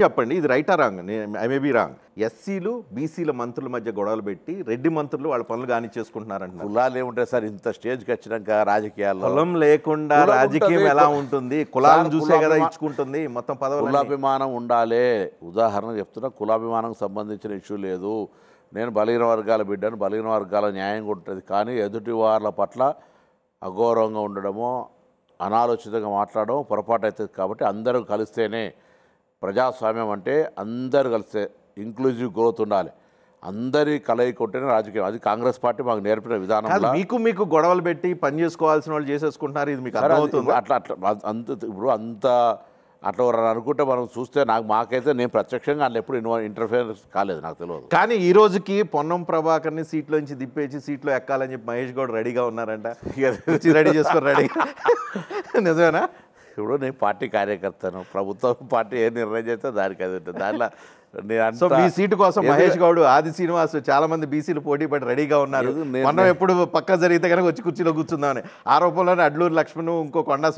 చెప్పండి ఇది రైటా wrong I may be wrong ఎస్సీలు బీసీల మంత్రుల మధ్య గొడవలు పెట్టి రెడ్డి మంత్రులు వాళ్ళ పనులు కాని చేసుకుంటున్నారంటున్నారు. కులాలు ఏముంటాయి సార్ ఇంత స్టేజ్కి వచ్చినాక రాజకీయాల్లో కులం లేకుండా రాజకీయం ఎలా ఉంటుంది? కులాలను చూసే కదా ఇచ్చుకుంటుంది మొత్తం పదవులు. కులాభిమానం ఉండాలి. ఉదాహరణ చెప్తున్నా, కులాభిమానంకి సంబంధించిన ఇష్యూ లేదు. నేను బలహీన వర్గాల బిడ్డను, బలహీన వర్గాల న్యాయంగా ఉంటుంది. కానీ ఎదుటి వాళ్ళ పట్ల అగౌరవంగా ఉండడమో అనాలోచితంగా మాట్లాడడం పొరపాటు అవుతుంది. కాబట్టి అందరూ కలిస్తేనే ప్రజాస్వామ్యం అంటే అందరూ కలిస్తే ఇంక్లూజివ్ గ్రోత్ ఉండాలి. అందరి కలయిక ఉంటేనే రాజకీయం. అది కాంగ్రెస్ పార్టీ మాకు నేర్పిన విధానం. మీకు గొడవలు పెట్టి పని చేసుకోవాల్సిన వాళ్ళు చేసేసుకుంటున్నారు. ఇది మీకు అర్థమవుతుంది? అట్లా ఇప్పుడు అట్లా అనుకుంటే మనం చూస్తే మాకైతే నేను ప్రత్యక్షంగా అందులో ఎప్పుడు ఇంటర్ఫియరెన్స్ కాలేదు, నాకు తెలియదు. కానీ ఈ రోజుకి పొన్నం ప్రభాకర్ని సీట్లోంచి దిప్పేసి సీట్లో ఎక్కాలని చెప్పి మహేష్ గౌడ్ రెడీగా ఉన్నారంట. రెడీ చేసుకో రెడీ. నిజమేనా? ఇప్పుడు నేను పార్టీ కార్యకర్తను. ప్రభుత్వం పార్టీ ఏ నిర్ణయం చేస్తే దానికి అది ఉంటుంది. దాంట్లో మీ సీటు కోసం మహేష్ గౌడ్, ఆది శ్రీనివాస్ చాలా మంది బీసీలు పోటీ పడి రెడీగా ఉన్నారు. మనం ఎప్పుడు పక్క జరిగితే కనుక వచ్చి కుర్చీలో కూర్చుందామని ఆ రూపంలోనే అడ్లూరు లక్ష్మణ్, ఇంకో కొండా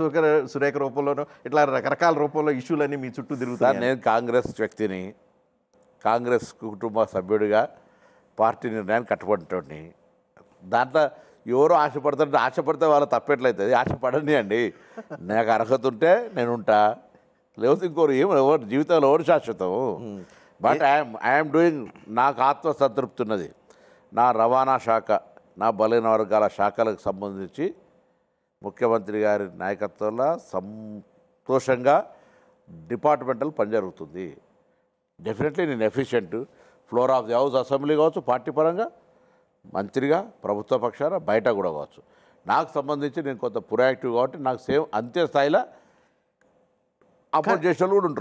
సురేఖ రూపంలోనూ ఇట్లా రకరకాల రూపంలో ఇష్యూలన్నీ మీ చుట్టూ తిరుగుతారు. నేను కాంగ్రెస్ వ్యక్తిని, కాంగ్రెస్ కుటుంబ సభ్యుడిగా పార్టీ నిర్ణయాన్ని కట్టుబడినోడిని. దాంట్లో ఎవరో ఆశపడితే వాళ్ళు తప్పేట్లయితుంది. ఆశపడని అండి. నాకు అర్హత ఉంటే నేను ఉంటా, లేకపోతే ఇంకోరు ఎవరు జీవితంలో ఎవరు శాశ్వతం. బట్ ఐఎమ్ డూయింగ్, నాకు ఆత్మసంతృప్తి ఉన్నది. నా రవాణా శాఖ, నా బలహీన వర్గాల శాఖలకు సంబంధించి ముఖ్యమంత్రి గారి నాయకత్వంలో సంతోషంగా డిపార్ట్మెంటల్ పని జరుగుతుంది. డెఫినెట్లీ నేను efficient. Floor of the house assembly కావచ్చు, పార్టీ పరంగా మంత్రిగా, ప్రభుత్వ పక్షాన బయట కూడా కావచ్చు. నాకు సంబంధించి నేను కొంత ప్రొయాక్టివ్ కాబట్టి నాకు సేమ్ అంతే స్థాయిలో అపోజ్ చేసే వాళ్ళు కూడా ఉంటారు.